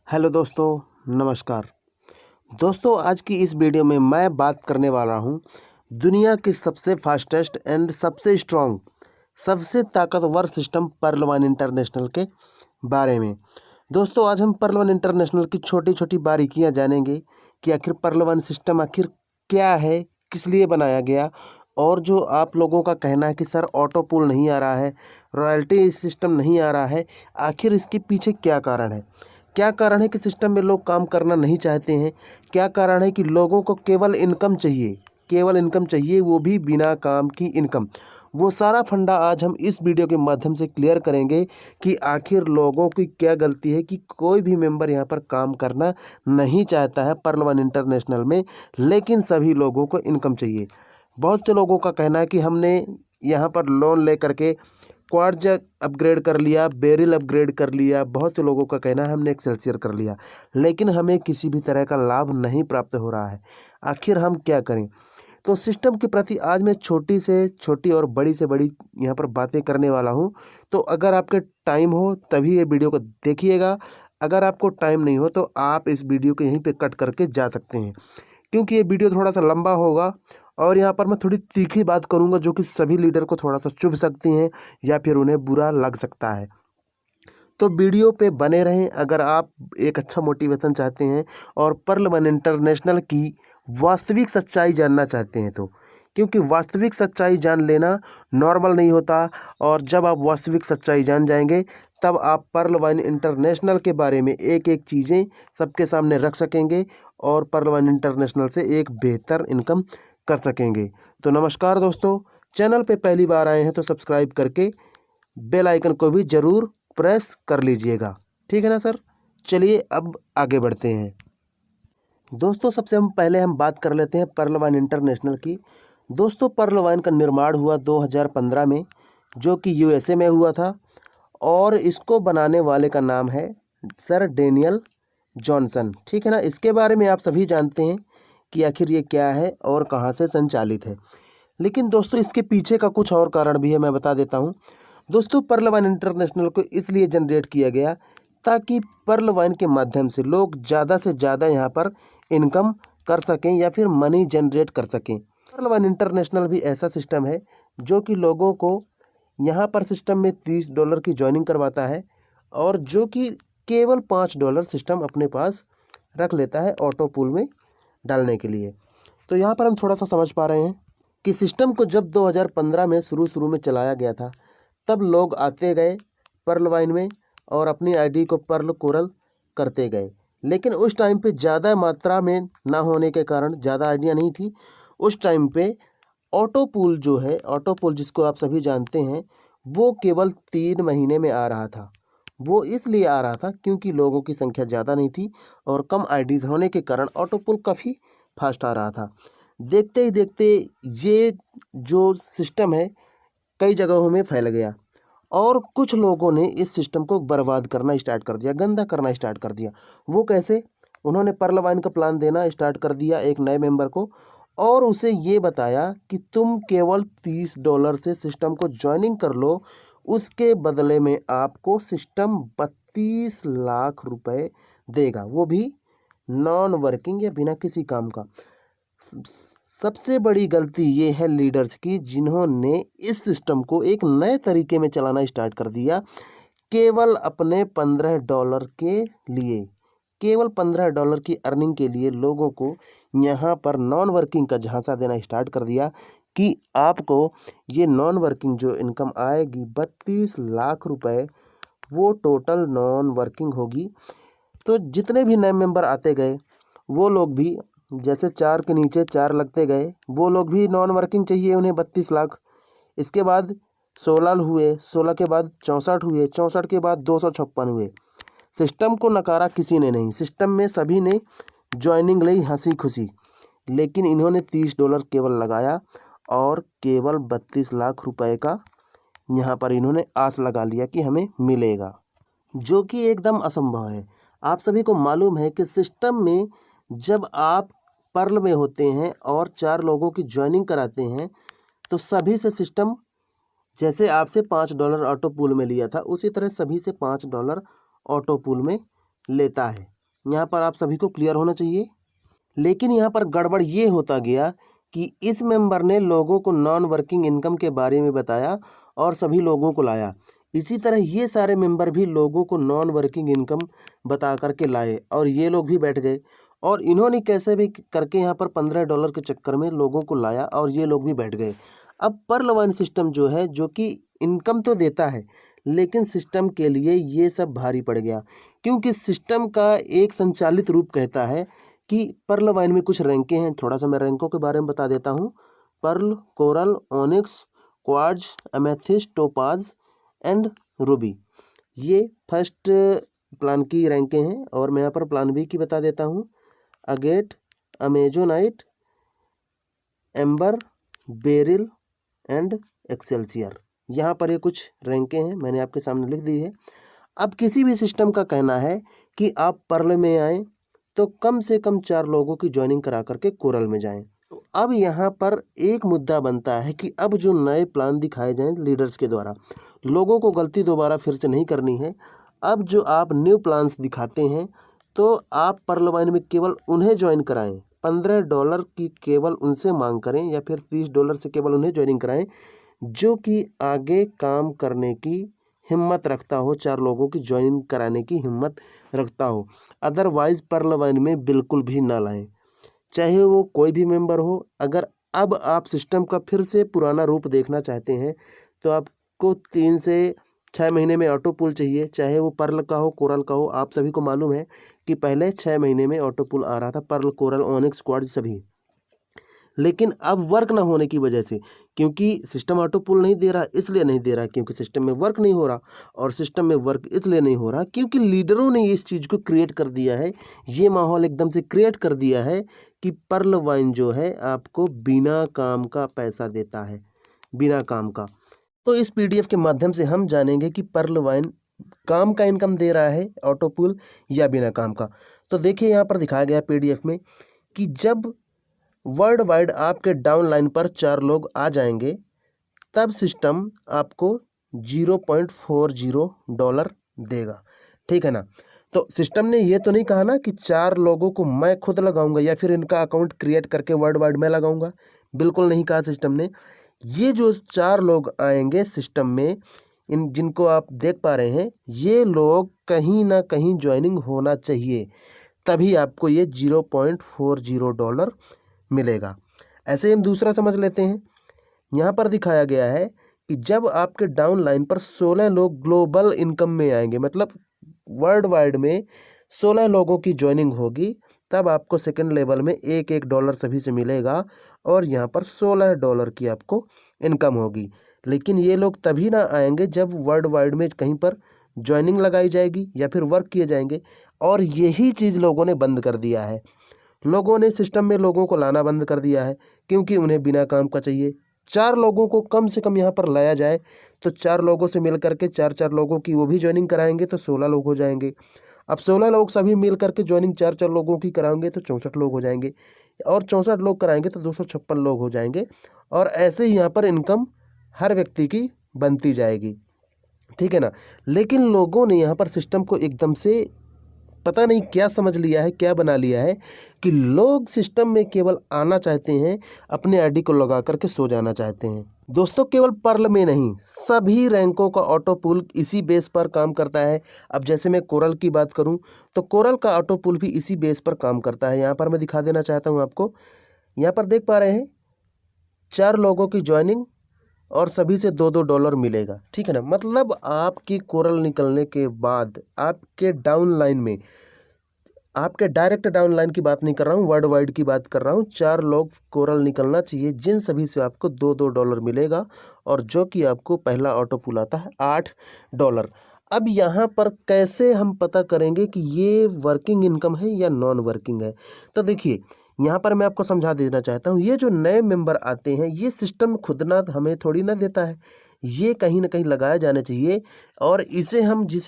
Hello दोस्तों, नमस्कार। दोस्तों, आज की इस वीडियो में मैं बात करने वाला हूं दुनिया की सबसे फास्टेस्ट एंड सबसे स्ट्रॉन्ग, सबसे ताकतवर सिस्टम पर्ल वन इंटरनेशनल के बारे में। दोस्तों, आज हम पर्ल वन इंटरनेशनल की छोटी छोटी बारीकियां जानेंगे कि आखिर पर्ल वन सिस्टम आखिर क्या है, किस लिए बनाया गया, और जो आप लोगों का कहना है कि सर ऑटो पुल नहीं आ रहा है, रॉयल्टी सिस्टम नहीं आ रहा है, आखिर इसके पीछे क्या कारण है? क्या कारण है कि सिस्टम में लोग काम करना नहीं चाहते हैं? क्या कारण है कि लोगों को केवल इनकम चाहिए, केवल इनकम चाहिए, वो भी बिना काम की इनकम? वो सारा फंडा आज हम इस वीडियो के माध्यम से क्लियर करेंगे कि आखिर लोगों की क्या गलती है कि कोई भी मेंबर यहाँ पर काम करना नहीं चाहता है पर्ल वन इंटरनेशनल में, लेकिन सभी लोगों को इनकम चाहिए। बहुत से लोगों का कहना है कि हमने यहाँ पर लोन ले करके क्वार्ज अपग्रेड कर लिया, बेरिल अपग्रेड कर लिया, बहुत से लोगों का कहना है हमने एक्सेल्सियर कर लिया, लेकिन हमें किसी भी तरह का लाभ नहीं प्राप्त हो रहा है। आखिर हम क्या करें? तो सिस्टम के प्रति आज मैं छोटी से छोटी और बड़ी से बड़ी यहाँ पर बातें करने वाला हूँ। तो अगर आपके टाइम हो तभी ये वीडियो को देखिएगा, अगर आपको टाइम नहीं हो तो आप इस वीडियो को यहीं पे कट करके जा सकते हैं, क्योंकि ये वीडियो थोड़ा सा लंबा होगा और यहाँ पर मैं थोड़ी तीखी बात करूँगा जो कि सभी लीडर को थोड़ा सा चुभ सकती हैं या फिर उन्हें बुरा लग सकता है। तो वीडियो पे बने रहें अगर आप एक अच्छा मोटिवेशन चाहते हैं और पर्ल वन इंटरनेशनल की वास्तविक सच्चाई जानना चाहते हैं तो, क्योंकि वास्तविक सच्चाई जान लेना नॉर्मल नहीं होता, और जब आप वास्तविक सच्चाई जान जाएंगे तब आप पर्ल वन इंटरनेशनल के बारे में एक एक चीज़ें सबके सामने रख सकेंगे और पर्ल वन इंटरनेशनल से एक बेहतर इनकम कर सकेंगे। तो नमस्कार दोस्तों, चैनल पे पहली बार आए हैं तो सब्सक्राइब करके बेल आइकन को भी ज़रूर प्रेस कर लीजिएगा, ठीक है ना सर? चलिए अब आगे बढ़ते हैं। दोस्तों, सबसे पहले हम बात कर लेते हैं पर्ल वन इंटरनेशनल की। दोस्तों, पर्ल वन का निर्माण हुआ 2015 में, जो कि यूएसए में हुआ था, और इसको बनाने वाले का नाम है सर डेनियल जॉनसन, ठीक है ना? इसके बारे में आप सभी जानते हैं कि आखिर ये क्या है और कहाँ से संचालित है। लेकिन दोस्तों, इसके पीछे का कुछ और कारण भी है, मैं बता देता हूँ। दोस्तों, पर्ल वन इंटरनेशनल को इसलिए जनरेट किया गया ताकि पर्ल वन के माध्यम से लोग ज़्यादा से ज़्यादा यहाँ पर इनकम कर सकें या फिर मनी जनरेट कर सकें। पर्ल वन इंटरनेशनल भी ऐसा सिस्टम है जो कि लोगों को यहाँ पर सिस्टम में $30 की ज्वाइनिंग करवाता है, और जो कि केवल $5 सिस्टम अपने पास रख लेता है ऑटो पूल में डालने के लिए। तो यहाँ पर हम थोड़ा सा समझ पा रहे हैं कि सिस्टम को जब 2015 में शुरू में चलाया गया था, तब लोग आते गए पर्ल वाइन में और अपनी आईडी को पर्ल कोरल करते गए, लेकिन उस टाइम पे ज़्यादा मात्रा में ना होने के कारण, ज़्यादा आइडिया नहीं थी उस टाइम पे। ऑटो पूल जो है, ऑटो पूल जिसको आप सभी जानते हैं, वो केवल 3 महीने में आ रहा था। वो इसलिए आ रहा था क्योंकि लोगों की संख्या ज़्यादा नहीं थी और कम आईडीज़ होने के कारण ऑटो पूल काफ़ी फास्ट आ रहा था। देखते ही देखते ये जो सिस्टम है कई जगहों में फैल गया, और कुछ लोगों ने इस सिस्टम को बर्बाद करना स्टार्ट कर दिया, गंदा करना स्टार्ट कर दिया। वो कैसे? उन्होंने पर्ल वाइन का प्लान देना स्टार्ट कर दिया एक नए मेंबर को, और उसे ये बताया कि तुम केवल $30 से सिस्टम को ज्वाइनिंग कर लो, उसके बदले में आपको सिस्टम 32 लाख रुपए देगा, वो भी नॉन वर्किंग या बिना किसी काम का। सबसे बड़ी गलती ये है लीडर्स की, जिन्होंने इस सिस्टम को एक नए तरीके में चलाना स्टार्ट कर दिया, केवल अपने $15 के लिए, केवल $15 की अर्निंग के लिए लोगों को यहाँ पर नॉन वर्किंग का झांसा देना स्टार्ट कर दिया कि आपको ये नॉन वर्किंग जो इनकम आएगी 32 लाख रुपए, वो टोटल नॉन वर्किंग होगी। तो जितने भी नए मेंबर आते गए, वो लोग भी जैसे 4 के नीचे 4 लगते गए, वो लोग भी नॉन वर्किंग चाहिए उन्हें 32 लाख। इसके बाद 16 हुए, 16 के बाद 64 हुए, 64 के बाद 256 हुए। सिस्टम को नकारा किसी ने नहीं, सिस्टम में सभी ने ज्वाइनिंग ली हंसी खुशी, लेकिन इन्होंने $30 केवल लगाया और केवल 32 लाख रुपए का यहाँ पर इन्होंने आस लगा लिया कि हमें मिलेगा, जो कि एकदम असंभव है। आप सभी को मालूम है कि सिस्टम में जब आप पर्ल में होते हैं और 4 लोगों की ज्वाइनिंग कराते हैं, तो सभी से सिस्टम जैसे आपसे $5 ऑटो पूल में लिया था, उसी तरह सभी से $5 ऑटो पूल में लेता है। यहाँ पर आप सभी को क्लियर होना चाहिए। लेकिन यहाँ पर गड़बड़ ये होता गया कि इस मेंबर ने लोगों को नॉन वर्किंग इनकम के बारे में बताया और सभी लोगों को लाया। इसी तरह ये सारे मेंबर भी लोगों को नॉन वर्किंग इनकम बता करके लाए और ये लोग भी बैठ गए और इन्होंने कैसे भी करके यहाँ पर $15 के चक्कर में लोगों को लाया और ये लोग भी बैठ गए। अब पर लवाइन सिस्टम जो है, जो कि इनकम तो देता है, लेकिन सिस्टम के लिए ये सब भारी पड़ गया, क्योंकि सिस्टम का एक संचालित रूप कहता है कि पर्ल वाइन में कुछ रैंकें हैं। थोड़ा सा मैं रैंकों के बारे में बता देता हूँ। Pearl, coral, onyx, quartz, amethyst, topaz and ruby, ये फर्स्ट प्लान की रैंकें हैं। और मैं यहाँ पर प्लान बी की बता देता हूँ। Agate, amazonite, amber, beryl and Excelsior, यहाँ पर ये कुछ रैंकें हैं, मैंने आपके सामने लिख दी है। अब किसी भी सिस्टम का कहना है कि आप पर्ल में आएँ तो कम से कम 4 लोगों की ज्वाइनिंग करा करके कोरल में जाएं। तो अब यहाँ पर एक मुद्दा बनता है कि अब जो नए प्लान दिखाए जाएं लीडर्स के द्वारा, लोगों को गलती दोबारा फिर से नहीं करनी है। अब जो आप न्यू प्लान्स दिखाते हैं तो आप पर्ल वाइन में केवल उन्हें ज्वाइन कराएं, $15 की केवल उनसे मांग करें या फिर $30 से केवल उन्हें ज्वाइनिंग कराएं जो कि आगे काम करने की हिम्मत रखता हो, 4 लोगों की ज्वाइनिंग कराने की हिम्मत रखता हो। अदरवाइज़ पर्ल वाइन में बिल्कुल भी ना लाएं, चाहे वो कोई भी मेंबर हो। अगर अब आप सिस्टम का फिर से पुराना रूप देखना चाहते हैं तो आपको 3 से 6 महीने में ऑटो पुल चाहिए, चाहे वो पर्ल का हो, कोरल का हो। आप सभी को मालूम है कि पहले 6 महीने में ऑटो पुल आ रहा था, पर्ल, कोरल, ओनिक्स, क्वार्ट्ज सभी। लेकिन अब वर्क ना होने की वजह से, क्योंकि सिस्टम ऑटो पुल नहीं दे रहा, इसलिए नहीं दे रहा क्योंकि सिस्टम में वर्क नहीं हो रहा, और सिस्टम में वर्क इसलिए नहीं हो रहा क्योंकि लीडरों ने इस चीज़ को क्रिएट कर दिया है। ये माहौल एकदम से क्रिएट कर दिया है कि पर्ल वाइन जो है आपको बिना काम का पैसा देता है, बिना काम का। तो इस PDF के माध्यम से हम जानेंगे कि पर्ल वाइन काम का इनकम दे रहा है, ऑटो पुल, या बिना काम का। तो देखिए यहाँ पर दिखाया गया PDF में कि जब वर्ल्ड वाइड आपके डाउन लाइन पर 4 लोग आ जाएंगे तब सिस्टम आपको $0.40 देगा, ठीक है ना। तो सिस्टम ने ये तो नहीं कहा ना कि 4 लोगों को मैं खुद लगाऊंगा या फिर इनका अकाउंट क्रिएट करके वर्ल्ड वाइड में लगाऊंगा, बिल्कुल नहीं कहा सिस्टम ने। ये जो 4 लोग आएंगे सिस्टम में, इन जिनको आप देख पा रहे हैं, ये लोग कहीं ना कहीं ज्वाइनिंग होना चाहिए, तभी आपको ये $0.40 मिलेगा। ऐसे ही हम दूसरा समझ लेते हैं। यहाँ पर दिखाया गया है कि जब आपके डाउन लाइन पर 16 लोग ग्लोबल इनकम में आएंगे, मतलब वर्ल्ड वाइड में 16 लोगों की ज्वाइनिंग होगी, तब आपको सेकंड लेवल में $1 सभी से मिलेगा और यहाँ पर $16 की आपको इनकम होगी। लेकिन ये लोग तभी ना आएंगे जब वर्ल्ड वाइड में कहीं पर ज्वाइनिंग लगाई जाएगी या फिर वर्क किए जाएंगे, और यही चीज़ लोगों ने बंद कर दिया है। लोगों ने सिस्टम में लोगों को लाना बंद कर दिया है क्योंकि उन्हें बिना काम का चाहिए। 4 लोगों को कम से कम यहाँ पर लाया जाए तो 4 लोगों से मिल करके 4-4 लोगों की वो भी ज्वाइनिंग कराएंगे तो 16 लोग हो जाएंगे। अब 16 लोग सभी मिल करके ज्वाइनिंग 4-4 लोगों की कराएंगे तो 64 लोग हो जाएंगे, और 64 लोग कराएंगे तो 256 लोग हो जाएंगे, और ऐसे ही यहाँ पर इनकम हर व्यक्ति की बनती जाएगी, ठीक है ना। लेकिन लोगों ने यहाँ पर सिस्टम को एकदम से पता नहीं क्या समझ लिया है, क्या बना लिया है कि लोग सिस्टम में केवल आना चाहते हैं, अपने आईडी को लगा करके सो जाना चाहते हैं। दोस्तों, केवल पर्ल में नहीं, सभी रैंकों का ऑटो पुल इसी बेस पर काम करता है। अब जैसे मैं कोरल की बात करूं तो कोरल का ऑटो पुल भी इसी बेस पर काम करता है। यहाँ पर मैं दिखा देना चाहता हूँ आपको। यहाँ पर देख पा रहे हैं 4 लोगों की ज्वाइनिंग और सभी से $2 मिलेगा, ठीक है ना। मतलब आपकी कोरल निकलने के बाद आपके डाउन लाइन में, आपके डायरेक्ट डाउन लाइन की बात नहीं कर रहा हूँ, वर्ल्ड वाइड की बात कर रहा हूँ, 4 लोग कोरल निकलना चाहिए जिन सभी से आपको $2 मिलेगा, और जो कि आपको पहला ऑटो पुल आता है $8। अब यहाँ पर कैसे हम पता करेंगे कि ये वर्किंग इनकम है या नॉन वर्किंग है? तो देखिए, यहाँ पर मैं आपको समझा देना चाहता हूँ, ये जो नए मेंबर आते हैं ये सिस्टम खुद ना हमें थोड़ी ना देता है, ये कहीं ना कहीं लगाया जाना चाहिए, और जिसे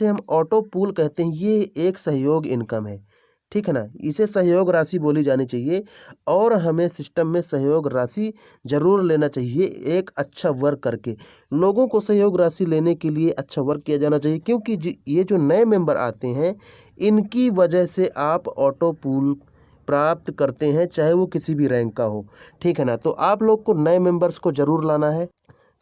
हम ऑटो पूल कहते हैं, ये एक सहयोग इनकम है, ठीक है ना। इसे सहयोग राशि बोली जानी चाहिए और हमें सिस्टम में सहयोग राशि ज़रूर लेना चाहिए एक अच्छा वर्क करके। लोगों को सहयोग राशि लेने के लिए अच्छा वर्क किया जाना चाहिए, क्योंकि ये जो नए मेंबर आते हैं इनकी वजह से आप ऑटो पूल प्राप्त करते हैं, चाहे वो किसी भी रैंक का हो, ठीक है ना। तो आप लोग को नए मेंबर्स को ज़रूर लाना है।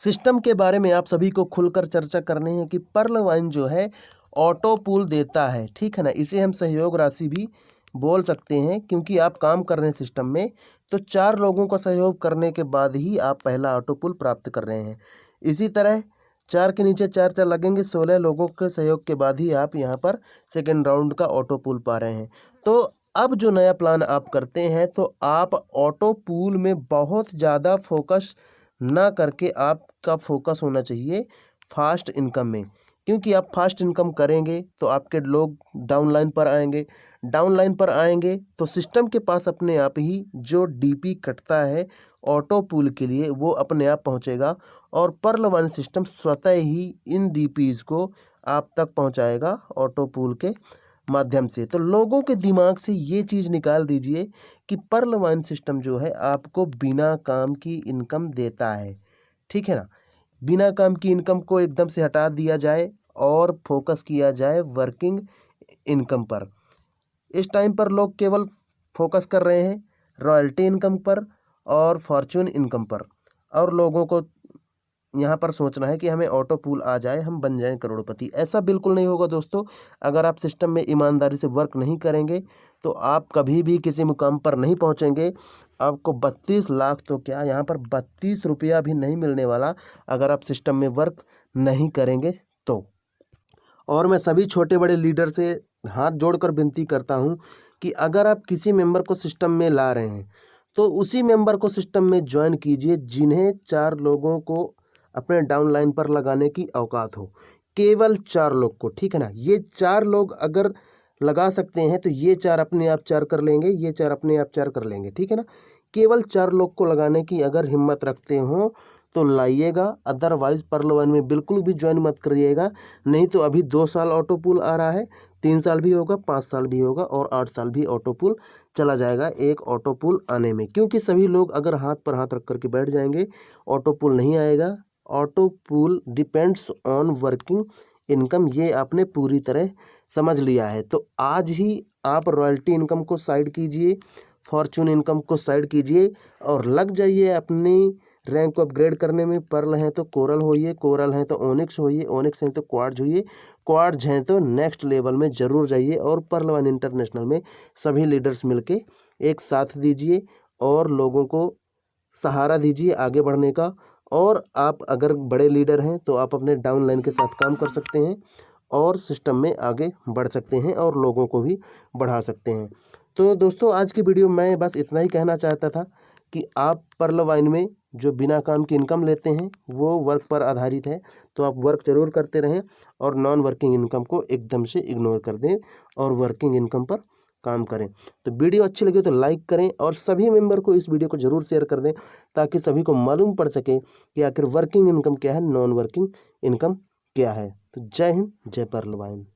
सिस्टम के बारे में आप सभी को खुलकर चर्चा करनी है कि पर्ल वाइन जो है ऑटो पूल देता है, ठीक है ना। इसे हम सहयोग राशि भी बोल सकते हैं, क्योंकि आप काम कर रहे हैं सिस्टम में, तो 4 लोगों का सहयोग करने के बाद ही आप पहला ऑटो पूल प्राप्त कर रहे हैं। इसी तरह 4 के नीचे 4 लगेंगे, 16 लोगों के सहयोग के बाद ही आप यहाँ पर सेकेंड राउंड का ऑटो पूल पा रहे हैं। तो अब जो नया प्लान आप करते हैं तो आप ऑटो पूल में बहुत ज़्यादा फोकस ना करके आपका फोकस होना चाहिए फास्ट इनकम में, क्योंकि आप फास्ट इनकम करेंगे तो आपके लोग डाउन लाइन पर आएंगे। डाउन लाइन पर आएंगे तो सिस्टम के पास अपने आप ही जो डीपी कटता है ऑटो पूल के लिए वो अपने आप पहुंचेगा और पर्ल वाइन सिस्टम स्वतः ही इन डीपीज़ को आप तक पहुंचाएगा ऑटो पूल के माध्यम से। तो लोगों के दिमाग से ये चीज़ निकाल दीजिए कि पर्ल वाइन सिस्टम जो है आपको बिना काम की इनकम देता है, ठीक है ना। बिना काम की इनकम को एकदम से हटा दिया जाए और फोकस किया जाए वर्किंग इनकम पर। इस टाइम पर लोग केवल फोकस कर रहे हैं रॉयल्टी इनकम पर और फॉर्चून इनकम पर, और लोगों को यहाँ पर सोचना है कि हमें ऑटो पूल आ जाए, हम बन जाएं करोड़पति। ऐसा बिल्कुल नहीं होगा दोस्तों। अगर आप सिस्टम में ईमानदारी से वर्क नहीं करेंगे तो आप कभी भी किसी मुकाम पर नहीं पहुँचेंगे। आपको 32 लाख तो क्या, यहाँ पर 32 रुपया भी नहीं मिलने वाला अगर आप सिस्टम में वर्क नहीं करेंगे तो। और मैं सभी छोटे बड़े लीडर से हाथ जोड़कर विनती करता हूँ कि अगर आप किसी मेंबर को सिस्टम में ला रहे हैं तो उसी मेंबर को सिस्टम में ज्वाइन कीजिए जिन्हें 4 लोगों को अपने डाउन लाइन पर लगाने की औकात हो। केवल 4 लोग को, ठीक है ना। ये 4 लोग अगर लगा सकते हैं तो ये 4 अपने आप 4 कर लेंगे, ये 4 अपने आप 4 कर लेंगे, ठीक है ना। केवल 4 लोग को लगाने की अगर हिम्मत रखते हो तो लाइएगा, अदरवाइज पर्ल वाइन में बिल्कुल भी ज्वाइन मत करिएगा। नहीं तो अभी 2 साल ऑटो पूल आ रहा है, 3 साल भी होगा, 5 साल भी होगा और 8 साल भी ऑटो पूल चला जाएगा एक ऑटो पूल आने में। क्योंकि सभी लोग अगर हाथ पर हाथ रख करके बैठ जाएंगे ऑटो पूल नहीं आएगा। Auto pool depends on working income, ये आपने पूरी तरह समझ लिया है। तो आज ही आप रॉयल्टी इनकम को साइड कीजिए, फॉर्चून इनकम को साइड कीजिए और लग जाइए अपनी रैंक को अपग्रेड करने में। पर्ल हैं तो कोरल होइए, कोरल हैं तो ओनिक्स होइए, ओनिक्स हैं तो क्वार्ट्ज होइए, क्वार्ट्ज हैं तो नेक्स्ट लेवल में ज़रूर जाइए। और पर्ल वाइन इंटरनेशनल में सभी लीडर्स मिलके एक साथ दीजिए और लोगों को सहारा दीजिए आगे बढ़ने का। और आप अगर बड़े लीडर हैं तो आप अपने डाउन लाइन के साथ काम कर सकते हैं और सिस्टम में आगे बढ़ सकते हैं और लोगों को भी बढ़ा सकते हैं। तो दोस्तों आज की वीडियो मैं बस इतना ही कहना चाहता था कि आप पर्ल वाइन में जो बिना काम की इनकम लेते हैं वो वर्क पर आधारित है, तो आप वर्क ज़रूर करते रहें और नॉन वर्किंग इनकम को एकदम से इग्नोर कर दें और वर्किंग इनकम पर काम करें। तो वीडियो अच्छी लगे तो लाइक करें और सभी मेंबर को इस वीडियो को ज़रूर शेयर कर दें ताकि सभी को मालूम पड़ सके कि आखिर वर्किंग इनकम क्या है, नॉन वर्किंग इनकम क्या है। तो जय हिंद, जय पर्ल वाइन।